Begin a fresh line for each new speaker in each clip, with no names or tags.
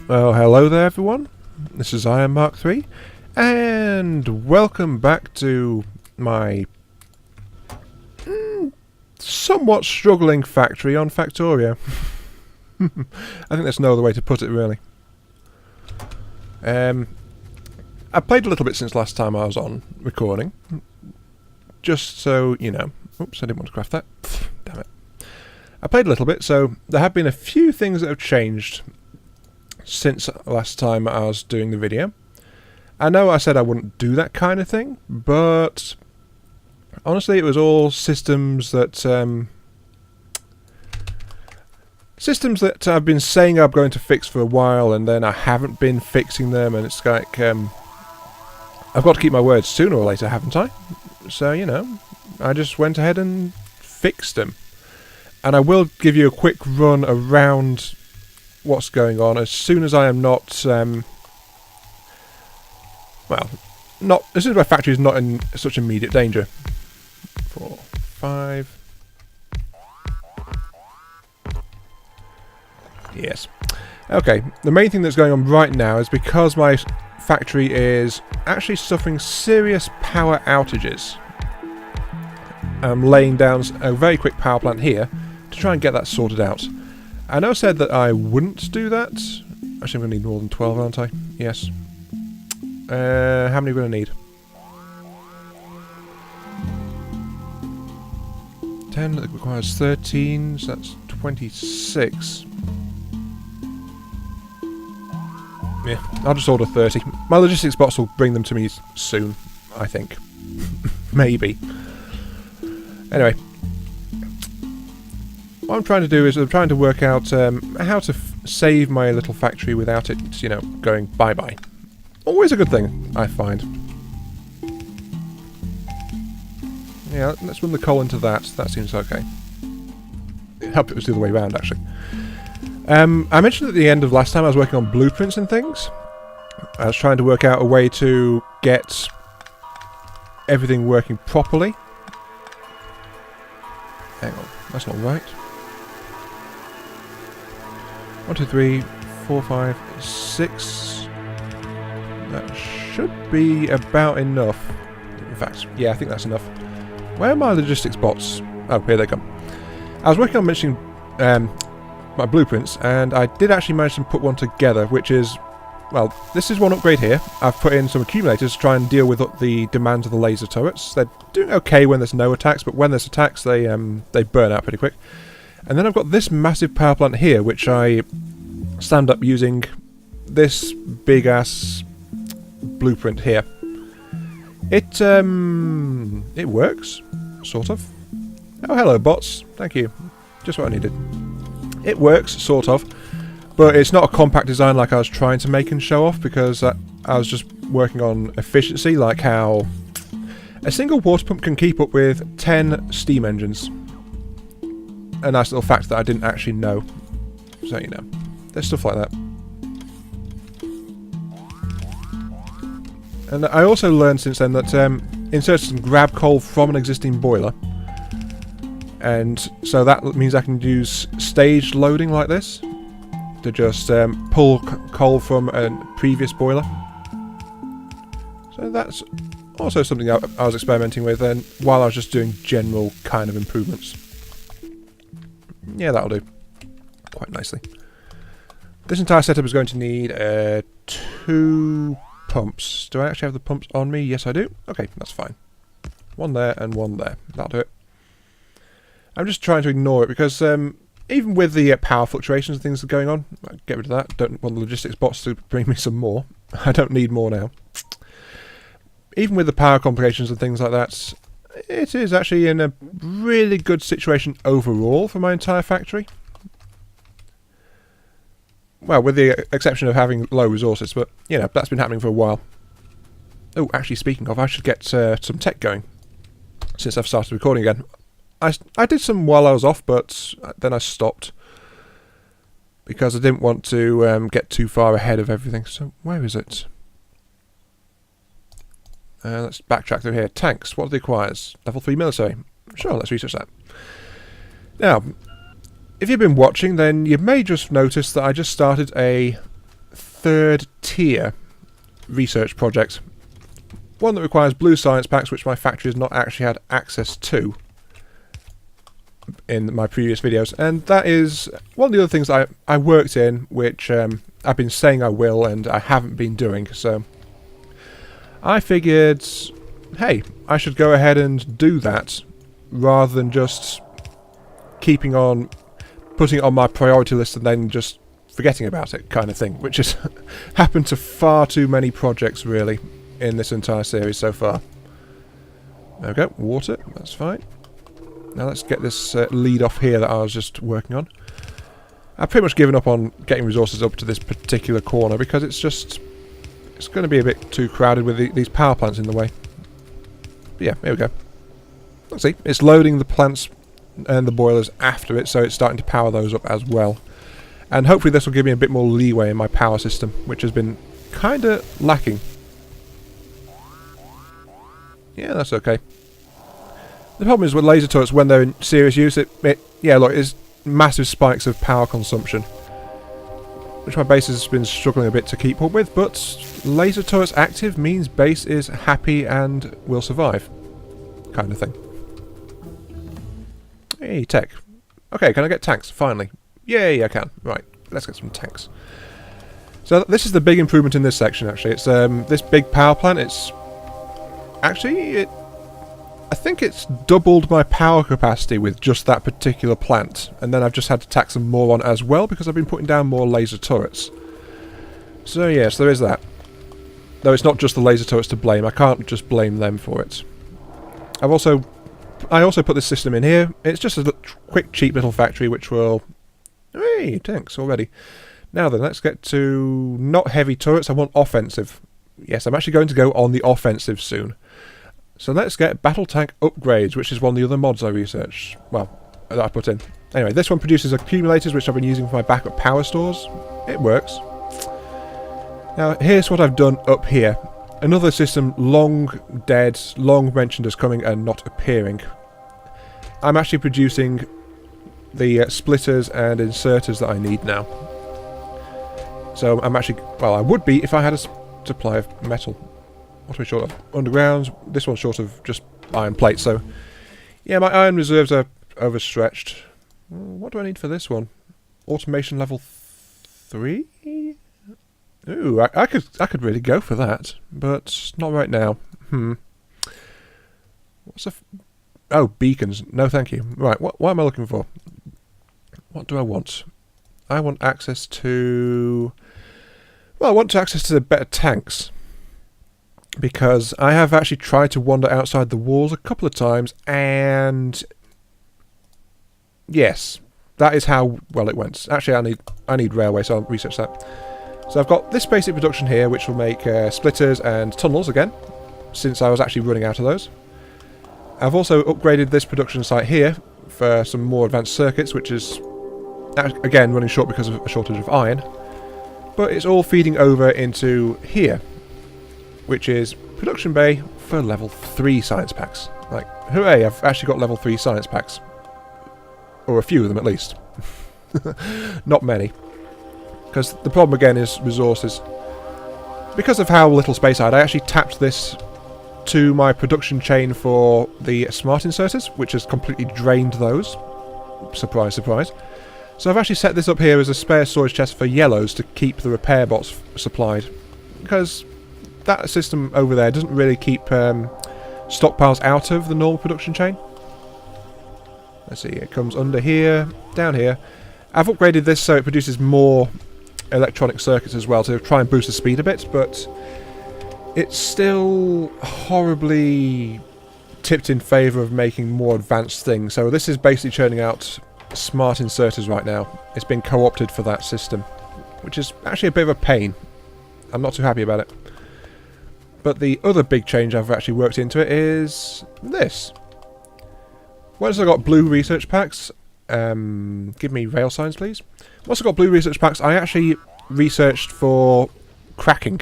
Well, hello there everyone, this is Iron Mark 3, and welcome back to my somewhat struggling factory on Factorio. I think there's no other way to put it really. I played a little bit since last time I was on recording, just so you know. Oops, I didn't want to craft that. Damn it. I played a little bit, so there have been a few things that have changed since last time I was doing the video. I know I said I wouldn't do that kind of thing, but honestly it was all systems that I've been saying I'm going to fix for a while, and then I haven't been fixing them, and it's like I've got to keep my words sooner or later, haven't I? So, you know, I just went ahead and fixed them. And I will give you a quick run around what's going on as soon as I am not, as soon as my factory is not in such immediate danger. 4, 5. Yes. Okay, the main thing that's going on right now is because my factory is actually suffering serious power outages. I'm laying down a very quick power plant here to try and get that sorted out. I know I said that I wouldn't do that. Actually, I'm going to need more than 12, aren't I? Yes. How many are we going to need? 10, that requires 13, so that's 26. Yeah, I'll just order 30. My logistics box will bring them to me soon, I think. Maybe. Anyway. What I'm trying to do is I'm trying to work out how to save my little factory without it, you know, going bye-bye. Always a good thing, I find. Yeah, let's run the coal into that. That seems okay. It helped it was the other way around, actually. I mentioned at the end of last time I was working on blueprints and things. I was trying to work out a way to get everything working properly. Hang on, that's not right. 1, 2, 3, 4, 5, 6. That should be about enough. In fact, yeah, I think that's enough. Where are my logistics bots? Oh, here they come. I was working on mentioning my blueprints, and I did actually manage to put one together, which is, well, this is one upgrade here. I've put in some accumulators to try and deal with the demands of the laser turrets. They're doing okay when there's no attacks, but when there's attacks, they burn out pretty quick. And then I've got this massive power plant here, which I stand up using this big-ass blueprint here. It works, sort of. Oh, hello, bots. Thank you. Just what I needed. It works, sort of, but it's not a compact design like I was trying to make and show off, because I was just working on efficiency, like how a single water pump can keep up with 10 steam engines. A nice little fact that I didn't actually know. So, you know, there's stuff like that. And I also learned since then that insert some grab coal from an existing boiler. And so that means I can use staged loading like this to just pull coal from a previous boiler. So that's also something I was experimenting with while I was just doing general kind of improvements. Yeah, that'll do quite nicely. This entire setup is going to need 2 pumps. Do I actually have the pumps on me? Yes, I do. Okay, that's fine. One there and one there. That'll do it. I'm just trying to ignore it because even with the power fluctuations and things going on, I'll get rid of that. Don't want the logistics bots to bring me some more. I don't need more now. Even with the power complications and things like that, it is actually in a really good situation overall for my entire factory. Well, with the exception of having low resources, but, you know, that's been happening for a while. Oh, actually, speaking of, I should get some tech going, since I've started recording again. I did some while I was off, but then I stopped. because I didn't want to get too far ahead of everything. So where is it? Let's backtrack through here. Tanks, what do they require? Level 3 military. Sure, let's research that. Now, if you've been watching, then you may just notice that I just started a 3rd tier research project. One that requires blue science packs, which my factory has not actually had access to in my previous videos. And that is one of the other things I worked in, which I've been saying I will and I haven't been doing. So I figured, hey, I should go ahead and do that rather than just keeping on putting it on my priority list and then just forgetting about it kind of thing, which has happened to far too many projects really in this entire series so far. There we go, water, that's fine. Now let's get this lead off here that I was just working on. I've pretty much given up on getting resources up to this particular corner because it's going to be a bit too crowded with these power plants in the way. But yeah, here we go. Let's see, it's loading the plants and the boilers after it, so it's starting to power those up as well. And hopefully this will give me a bit more leeway in my power system, which has been kind of lacking. Yeah, that's okay. The problem is with laser turrets, when they're in serious use, yeah, look, it's massive spikes of power consumption, which my base has been struggling a bit to keep up with, but laser turrets active means base is happy and will survive, kind of thing. Hey, tech. Okay, can I get tanks? Finally. Yay, I can. Right, let's get some tanks. So this is the big improvement in this section, actually. It's this big power plant. It's actually, I think it's doubled my power capacity with just that particular plant, and then I've just had to tack some more on as well because I've been putting down more laser turrets. So yes, there is that. Though it's not just the laser turrets to blame. I can't just blame them for it. I also put this system in here. It's just a quick, cheap little factory which will... Hey, tanks already. Now then, let's get to not heavy turrets. I want offensive. Yes, I'm actually going to go on the offensive soon. So let's get battle tank upgrades, which is one of the other mods I researched. Well, that I put in. Anyway, this one produces accumulators, which I've been using for my backup power stores. It works. Now, here's what I've done up here. Another system long dead, long mentioned as coming and not appearing. I'm actually producing the splitters and inserters that I need now. So I'm actually, well, I would be if I had a supply of metal. What are we short of? Undergrounds. This one's short of just iron plates. So yeah, my iron reserves are overstretched. What do I need for this one? Automation level 3? Ooh, I could really go for that, but not right now. What's a... Oh, beacons. No, thank you. Right, what am I looking for? What do I want? I want access to... Well, I want access to the better tanks. Because I have actually tried to wander outside the walls a couple of times, and... Yes, that is how well it went. Actually, I need railway, so I'll research that. So I've got this basic production here, which will make splitters and tunnels again, since I was actually running out of those. I've also upgraded this production site here for some more advanced circuits, which is, again, running short because of a shortage of iron. But it's all feeding over into here, which is production bay for level 3 science packs. Like, hooray, I've actually got level 3 science packs. Or a few of them at least. Not many. Because the problem again is resources. Because of how little space I had, I actually tapped this to my production chain for the smart inserters, which has completely drained those. Surprise, surprise. So I've actually set this up here as a spare storage chest for yellows to keep the repair bots supplied. Because that system over there doesn't really keep stockpiles out of the normal production chain. Let's see, it comes under here, down here. I've upgraded this so it produces more electronic circuits as well to try and boost the speed a bit, but it's still horribly tipped in favour of making more advanced things. So this is basically churning out smart inserters right now. It's been co-opted for that system, which is actually a bit of a pain. I'm not too happy about it. But the other big change I've actually worked into it is this. Once I got blue research packs, Give me rail signs, please. I've also got blue research packs. I actually researched for cracking.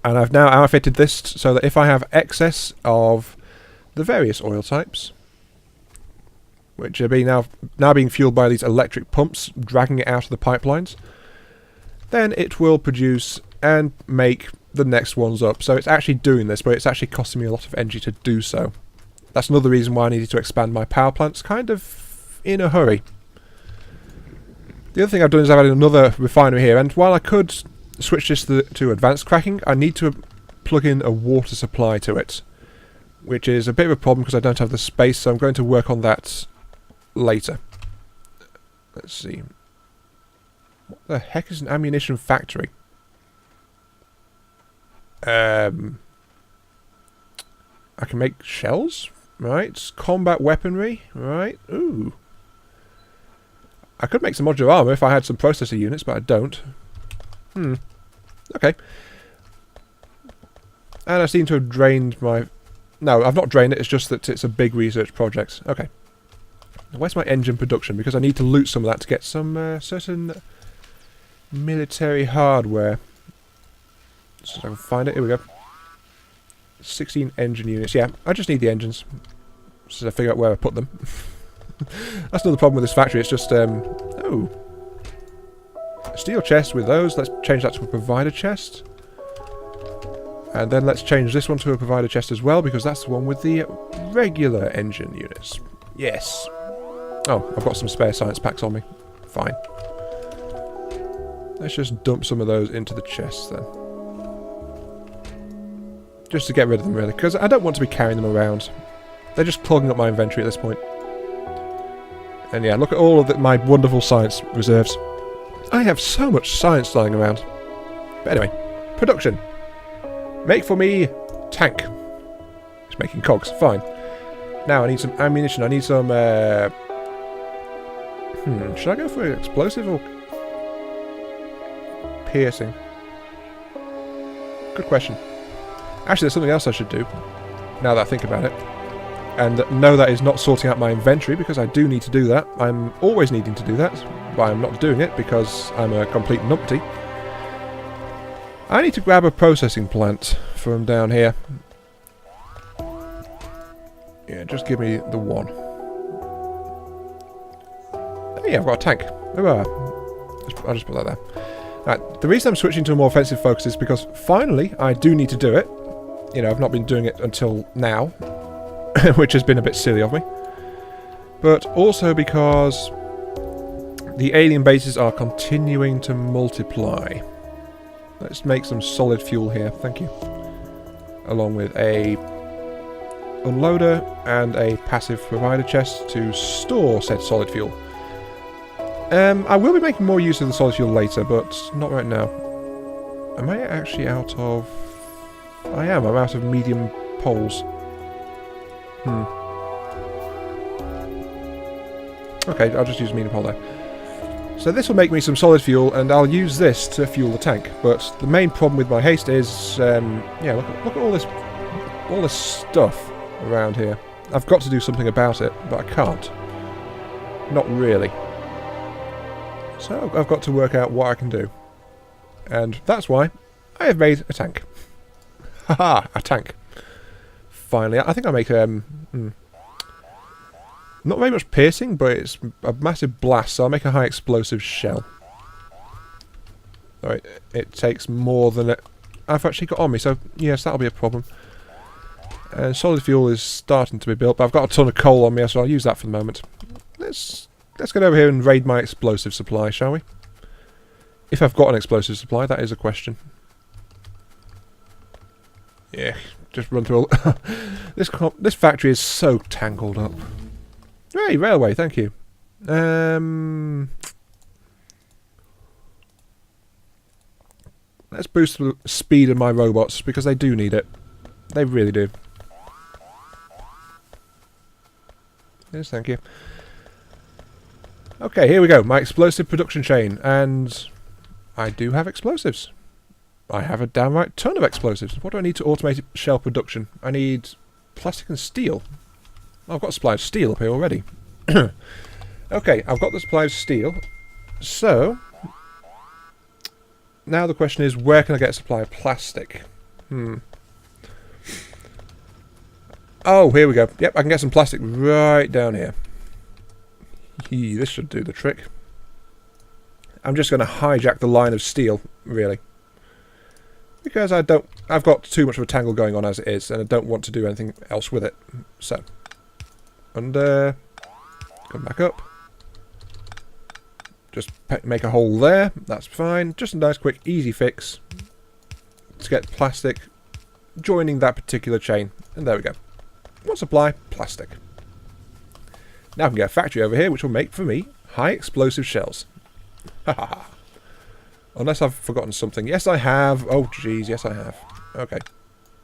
And I've now outfitted this so that if I have excess of the various oil types, which are now being fueled by these electric pumps, dragging it out of the pipelines, then it will produce and make the next ones up. So it's actually doing this, but it's actually costing me a lot of energy to do so. That's another reason why I needed to expand my power plants kind of in a hurry. The other thing I've done is I've added another refinery here, and while I could switch this to advanced cracking, I need to plug in a water supply to it, which is a bit of a problem because I don't have the space, so I'm going to work on that later. Let's see. What the heck is an ammunition factory? I can make shells, right? Combat weaponry, right? Ooh. I could make some modular armor if I had some processor units, but I don't. Okay. And I seem to have drained my... No, I've not drained it, it's just that it's a big research project. Okay. Where's my engine production? Because I need to loot some of that to get some certain military hardware. So I can find it. Here we go. 16 engine units. Yeah, I just need the engines. So I figure out where I put them. That's another problem with this factory. It's just, oh. A steel chest with those. Let's change that to a provider chest. And then let's change this one to a provider chest as well, because that's the one with the regular engine units. Yes. Oh, I've got some spare science packs on me. Fine. Let's just dump some of those into the chests then. Just to get rid of them, really, because I don't want to be carrying them around. They're just clogging up my inventory at this point. And yeah, look at all of my wonderful science reserves. I have so much science lying around. But anyway, production. Make for me tank. It's making cogs, fine. Now I need some ammunition. I need some... should I go for explosive or piercing? Good question. Actually, there's something else I should do, now that I think about it. And no, that is not sorting out my inventory, because I do need to do that. I'm always needing to do that, but I'm not doing it because I'm a complete numpty. I need to grab a processing plant from down here. Yeah, just give me the one. Oh yeah, I've got a tank. I'll just put that there. Right, the reason I'm switching to a more offensive focus is because finally I do need to do it. You know, I've not been doing it until now, which has been a bit silly of me. But also because the alien bases are continuing to multiply. Let's make some solid fuel here, thank you. Along with a unloader and a passive provider chest to store said solid fuel. I will be making more use of the solid fuel later, but not right now. Am I actually out of... I am, I'm out of medium poles. Okay, I'll just use medium pole there. So this will make me some solid fuel, and I'll use this to fuel the tank. But the main problem with my haste is, yeah, look at all this stuff around here. I've got to do something about it, but I can't. Not really. So I've got to work out what I can do. And that's why I have made a tank. Haha, a tank. Finally, I think I make not very much piercing, but it's a massive blast, so I'll make a high explosive shell. Alright, it takes more than it I've actually got on me, so yes, that'll be a problem. And solid fuel is starting to be built, but I've got a ton of coal on me, so I'll use that for the moment. Let's get over here and raid my explosive supply, shall we? If I've got an explosive supply, that is a question. Yeah, just run through all... this factory is so tangled up. Hey, railway, thank you. Let's boost the speed of my robots, because they do need it. They really do. Yes, thank you. Okay, here we go. My explosive production chain. And I do have explosives. I have a downright ton of explosives. What do I need to automate shell production? I need plastic and steel. I've got a supply of steel up here already. Okay, I've got the supply of steel. So, now the question is, where can I get a supply of plastic? Oh, here we go. Yep, I can get some plastic right down here. This should do the trick. I'm just going to hijack the line of steel, really. Because I've got too much of a tangle going on as it is, and I don't want to do anything else with it. So, under, come back up. Just make a hole there, that's fine. Just a nice quick easy fix to get plastic joining that particular chain. And there we go. One supply, plastic. Now I can get a factory over here which will make for me high explosive shells. Haha. Unless I've forgotten something. Yes I have. Oh jeez, yes I have. Okay.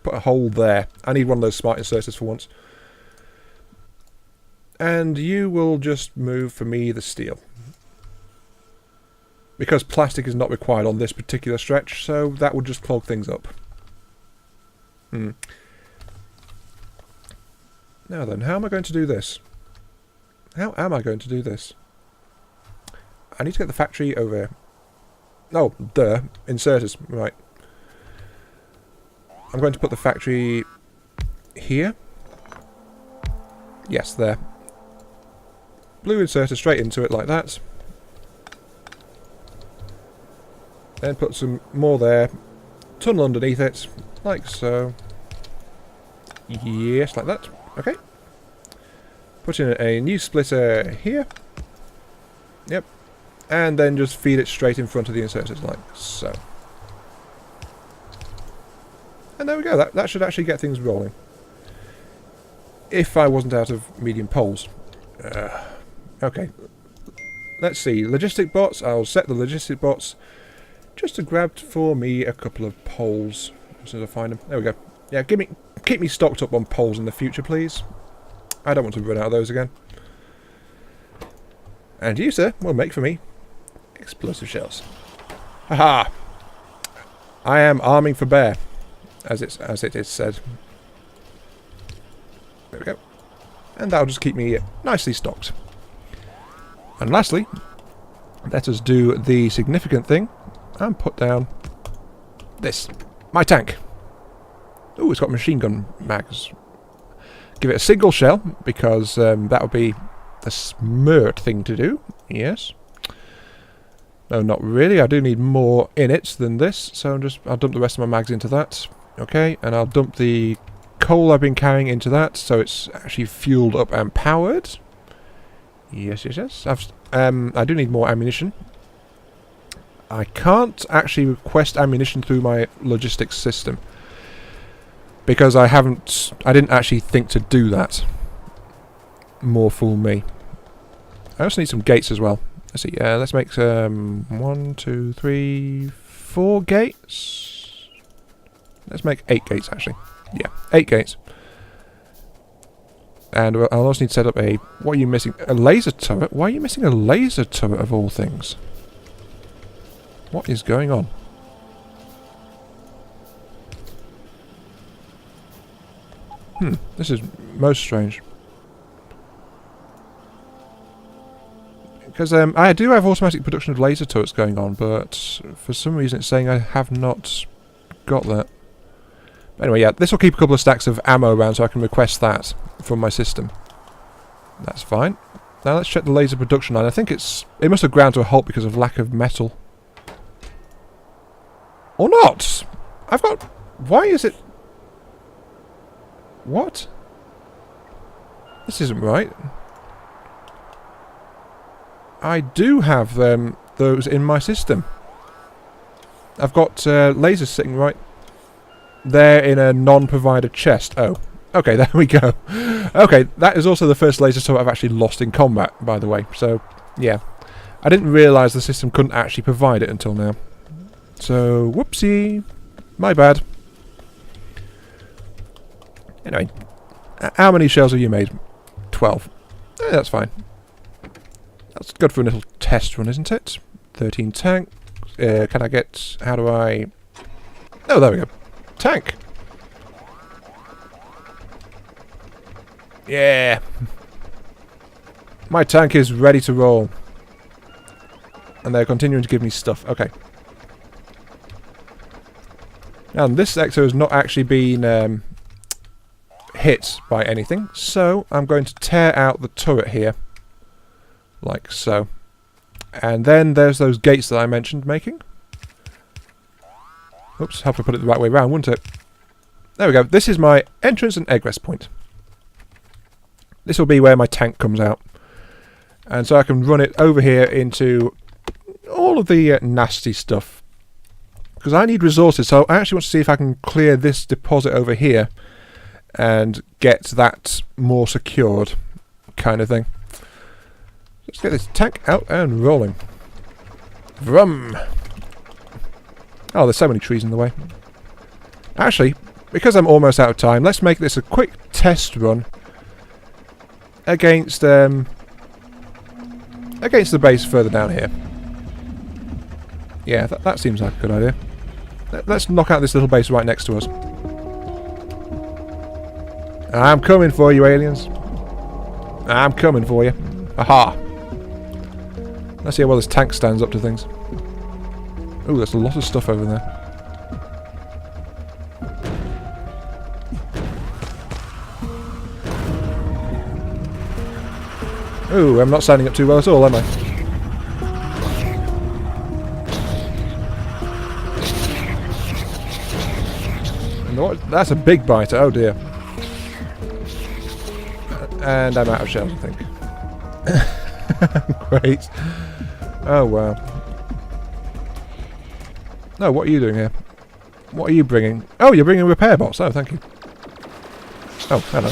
Put a hole there. I need one of those smart inserters for once. And you will just move for me the steel. Because plastic is not required on this particular stretch, so that would just clog things up. Now then, how am I going to do this? How am I going to do this? I need to get the factory over here. Oh, duh. Inserters. Right. I'm going to put the factory here. Yes, there. Blue inserter straight into it like that. Then put some more there. Tunnel underneath it, like so. Yes, like that. Okay. Put in a new splitter here. Yep. And then just feed it straight in front of the inserters, like so. And there we go. That should actually get things rolling. If I wasn't out of medium poles. Okay. Let's see. Logistic bots. I'll set the logistic bots just to grab for me a couple of poles as soon as I find them. There we go. Yeah, keep me stocked up on poles in the future, please. I don't want to run out of those again. And you, sir, will make for me explosive shells. Haha! I am arming for bear, as it is said. There we go. And that'll just keep me nicely stocked. And lastly, let us do the significant thing and put down this. My tank. Ooh, it's got machine gun mags. Give it a single shell, because that would be the smart thing to do. Yes. No, not really. I do need more in it than this, so I'll dump the rest of my mags into that. Okay, and I'll dump the coal I've been carrying into that, so it's actually fueled up and powered. Yes, yes, yes. I do need more ammunition. I can't actually request ammunition through my logistics system, because I didn't actually think to do that. More fool me. I also need some gates as well. Let's see, let's make 1, 2, 3, 4 gates. Let's make 8 gates actually. Yeah, 8 gates. And I'll also need to set up a... What are you missing? A laser turret? Why are you missing a laser turret of all things? What is going on? This is most strange. Because I do have automatic production of laser turrets going on, but for some reason it's saying I have not got that. But anyway, yeah, this will keep a couple of stacks of ammo around so I can request that from my system. That's fine. Now let's check the laser production line. I think it must have ground to a halt because of lack of metal. Or not! I've got... Why is it... What? This isn't right. I do have those in my system. I've got lasers sitting right there in a non-provider chest. Oh, okay, there we go. Okay, that is also the first laser turret I've actually lost in combat, by the way. So, yeah. I didn't realise the system couldn't actually provide it until now. So, whoopsie. My bad. Anyway, how many shells have you made? 12. That's fine. That's good for a little test run, isn't it? 13 tank. Can I get... How do I... Oh, there we go. Tank! Yeah! My tank is ready to roll. And they're continuing to give me stuff. Okay. And this sector has not actually been hit by anything. So I'm going to tear out the turret here. Like so. And then there's those gates that I mentioned making. Oops, have to put it the right way around, wouldn't it? There we go. This is my entrance and egress point. This will be where my tank comes out. And so I can run it over here into all of the nasty stuff. Because I need resources, so I actually want to see if I can clear this deposit over here and get that more secured kind of thing. Let's get this tank out and rolling. Vroom! Oh, there's so many trees in the way. Actually, because I'm almost out of time, let's make this a quick test run against the base further down here. Yeah, that seems like a good idea. Let's knock out this little base right next to us. I'm coming for you, aliens. I'm coming for you. Aha! Let's see how well this tank stands up to things. Ooh, there's a lot of stuff over there. Ooh, I'm not standing up too well at all, am I? And that's a big biter, oh dear. And I'm out of shells, I think. Great. Oh, wow. No, what are you doing here? What are you bringing? Oh, you're bringing repair bots. Oh, thank you. Oh, hello.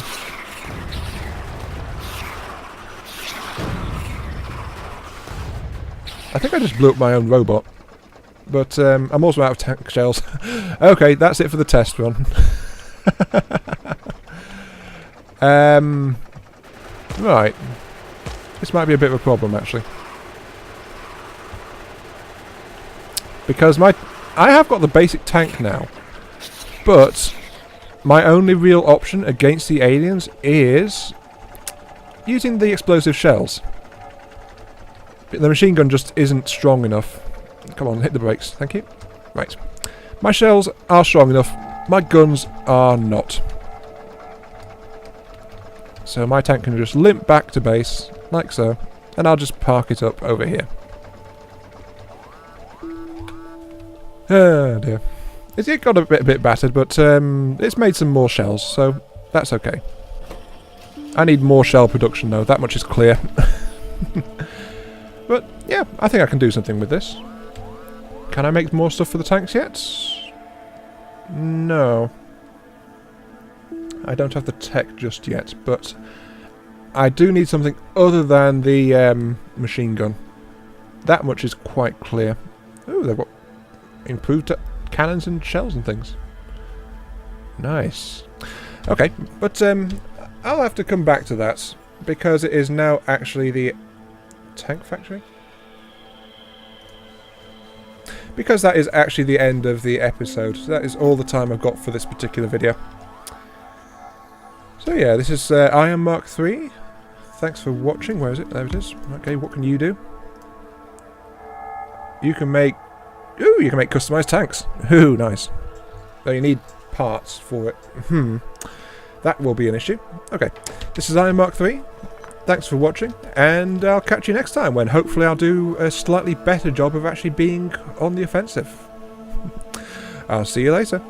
I think I just blew up my own robot. But I'm also out of tank shells. Okay, that's it for the test run. Right. This might be a bit of a problem, actually. Because I have got the basic tank now. But my only real option against the aliens is using the explosive shells. The machine gun just isn't strong enough. Come on, hit the brakes. Thank you. Right. My shells are strong enough. My guns are not. So my tank can just limp back to base, like so. And I'll just park it up over here. Oh dear. It got a bit battered, but it's made some more shells, so that's okay. I need more shell production though, that much is clear. But yeah, I think I can do something with this. Can I make more stuff for the tanks yet? No. I don't have the tech just yet, but I do need something other than the machine gun. That much is quite clear. Ooh, they've got improved cannons and shells and things. Nice. Okay, but I'll have to come back to that, because it is now actually the tank factory. Because that is actually the end of the episode. So that is all the time I've got for this particular video. So yeah, this is Iron Mark III. Thanks for watching. Where is it? There it is. Okay, what can you do? You can make... Ooh, you can make customized tanks. Ooh, nice. Though you need parts for it. That will be an issue. Okay, this is Iron Mark III. Thanks for watching, and I'll catch you next time when hopefully I'll do a slightly better job of actually being on the offensive. I'll see you later.